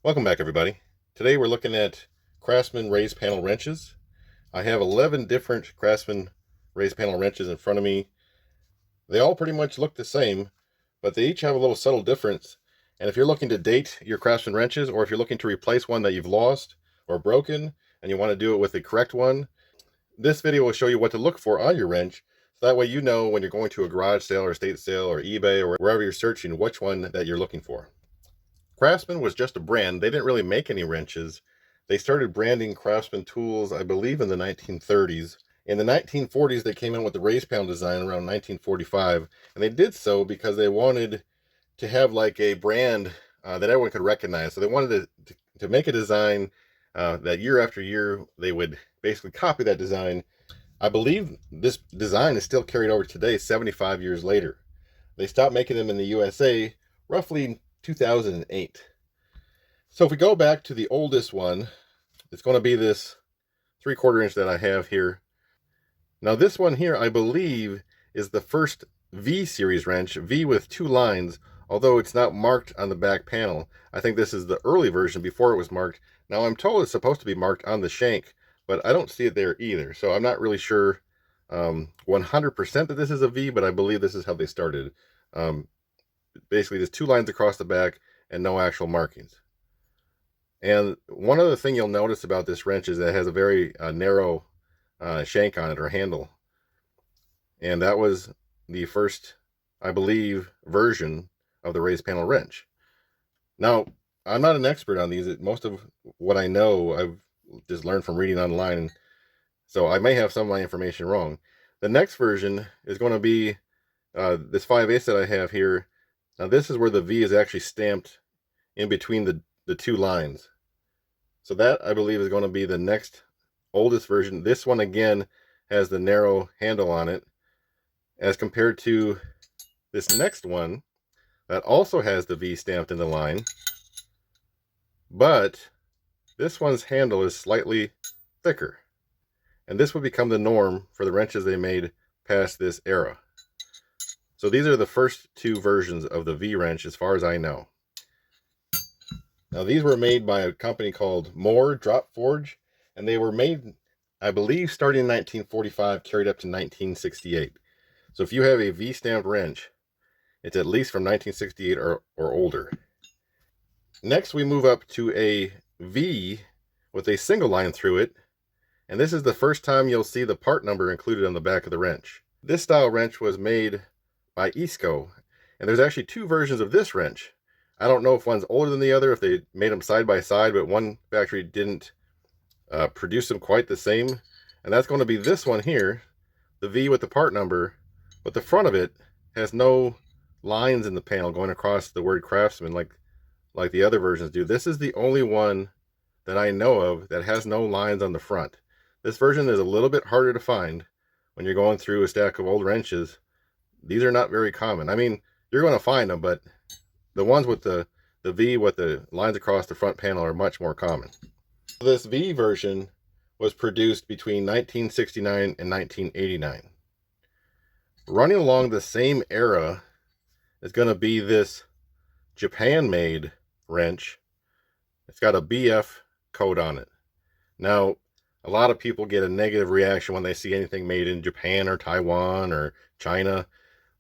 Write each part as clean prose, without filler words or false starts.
Welcome back, everybody. Today we're looking at Craftsman raised panel wrenches. I have 11 different Craftsman raised panel wrenches in front of me. They all pretty much look the same, but they each have a little subtle difference. And if you're looking to date your Craftsman wrenches, or if you're looking to replace one that you've lost or broken and you want to do it with the correct one, this video will show you what to look for on your wrench. So that way you know when you're going to a garage sale or estate sale or eBay or wherever you're searching which one that you're looking for. Craftsman was just a brand. They didn't really make any wrenches. They started branding Craftsman tools, I believe, in the 1930s. In the 1940s, they came in with the raised panel design around 1945, and they did so because they wanted to have like a brand that everyone could recognize. So they wanted to make a design that year after year, they would basically copy that design. I believe this design is still carried over today, 75 years later. They stopped making them in the USA roughly 2008. So if we go back to the oldest one, it's going to be this 3/4 inch that I have here. Now this one here, I believe, is the first V series wrench, V with 2 lines, although it's not marked on the back panel. I think this is the early version before it was marked. Now I'm told it's supposed to be marked on the shank, but I don't see it there either. So I'm not really sure 100% that this is a V, but I believe this is how they started. Basically just 2 lines across the back and no actual markings. And one other thing you'll notice about this wrench is that it has a very narrow shank on it, or handle. And that was the first, I believe, version of the raised panel wrench. Now, I'm not an expert on these. Most of what I know, I've just learned from reading online. So I may have some of my information wrong. The next version is going to be this 5/8 that I have here. Now this is where the V is actually stamped in between the 2 lines. So that, I believe, is going to be the next oldest version. This one, again, has the narrow handle on it, as compared to this next one that also has the V stamped in the line. But this one's handle is slightly thicker. And this would become the norm for the wrenches they made past this era. So these are the first 2 versions of the V wrench as far as I know. Now these were made by a company called Moore Drop Forge, and they were made, I believe, starting in 1945, carried up to 1968. So if you have a V stamped wrench, it's at least from 1968 or older. Next we move up to a V with a single line through it, and this is the first time you'll see the part number included on the back of the wrench. This style wrench was made by Isco, and there's actually 2 versions of this wrench. I don't know if one's older than the other, if they made them side by side, but one factory didn't produce them quite the same, and that's going to be this one here, the V with the part number, but the front of it has no lines in the panel going across the word Craftsman like the other versions do. This is the only one that I know of that has no lines on the front. This version is a little bit harder to find when you're going through a stack of old wrenches. These are not very common. I mean, you're going to find them, but the ones with the V with the lines across the front panel are much more common. This V version was produced between 1969 and 1989. Running along the same era is going to be this Japan-made wrench. It's got a BF code on it. Now, a lot of people get a negative reaction when they see anything made in Japan or Taiwan or China.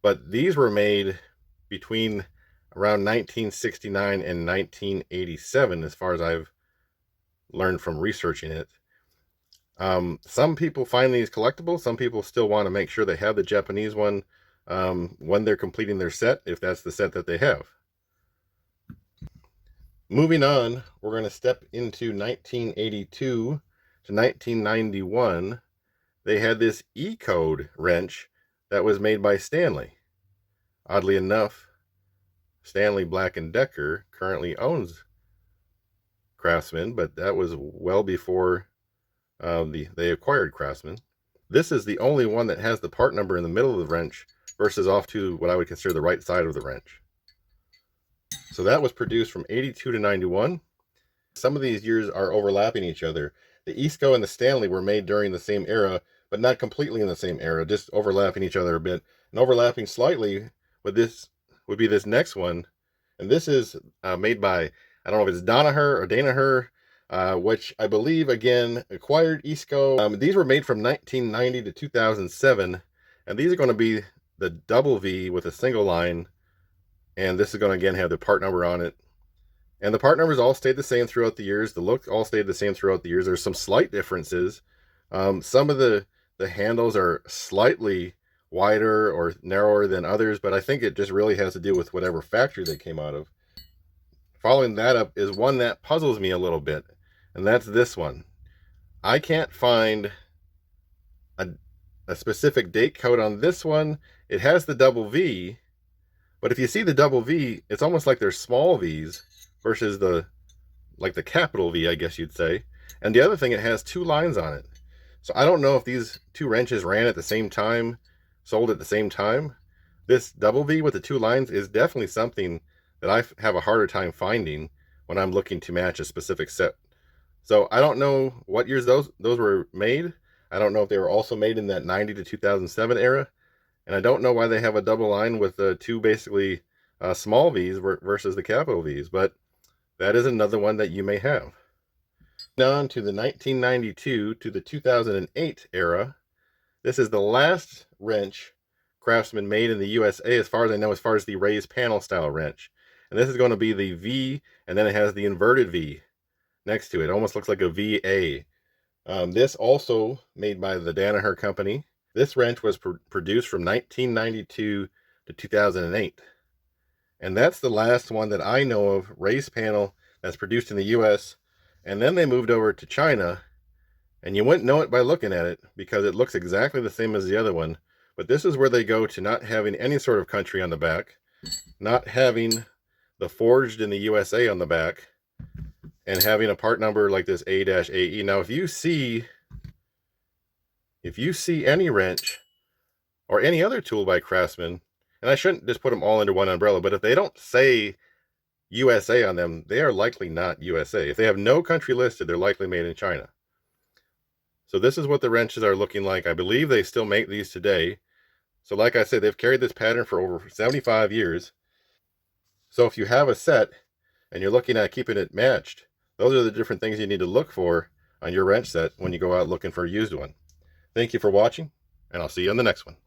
But these were made between around 1969 and 1987, as far as I've learned from researching it. Some people find these collectible. Some people still want to make sure they have the Japanese one when they're completing their set, if that's the set that they have. Moving on, we're going to step into 1982 to 1991. They had this E-code wrench that was made by Stanley. Oddly enough, Stanley Black & Decker currently owns Craftsman, but that was well before they acquired Craftsman. This is the only one that has the part number in the middle of the wrench versus off to what I would consider the right side of the wrench. So that was produced from 82 to 91. Some of these years are overlapping each other. The Isco and the Stanley were made during the same era, but not completely in the same era, just overlapping each other a bit. And overlapping slightly with this would be this next one. And this is made by, I don't know if it's Danaher or Danaher, which I believe, again, acquired Isco. These were made from 1990 to 2007, and these are going to be the double V with a single line, and this is going to, again, have the part number on it. And the part numbers all stayed the same throughout the years. The look all stayed the same throughout the years. There's some slight differences. Some of the handles are slightly wider or narrower than others, but I think it just really has to do with whatever factory they came out of. Following that up is one that puzzles me a little bit, and that's this one. I can't find a specific date code on this one. It has the double V, but if you see the double V, it's almost like there's small V's versus the capital V, I guess you'd say. And the other thing, it has two lines on it. So I don't know if these two wrenches ran at the same time, sold at the same time. This double V with the two lines is definitely something that I have a harder time finding when I'm looking to match a specific set. So I don't know what years those were made. I don't know if they were also made in that 90 to 2007 era. And I don't know why they have a double line with two basically small V's versus the capital V's. But that is another one that you may have. On to the 1992 to the 2008 era. This is the last wrench Craftsman made in the USA, as far as I know, as far as the raised panel style wrench. And this is going to be the V, and then it has the inverted V next to it. It almost looks like a VA. This also made by the Danaher company. This wrench was produced from 1992 to 2008. And that's the last one that I know of, raised panel, that's produced in the US. And then they moved over to China, and you wouldn't know it by looking at it because it looks exactly the same as the other one. But this is where they go to not having any sort of country on the back, not having the forged in the USA on the back, and having a part number like this A-AE. Now, if you see any wrench or any other tool by Craftsman, and I shouldn't just put them all under one umbrella, but if they don't say USA on them, they are likely not USA. If they have no country listed, they're likely made in China. So this is what the wrenches are looking like. I believe they still make these today. So like I said, they've carried this pattern for over 75 years. So if you have a set and you're looking at keeping it matched, those are the different things you need to look for on your wrench set when you go out looking for a used one. Thank you for watching, and I'll see you on the next one.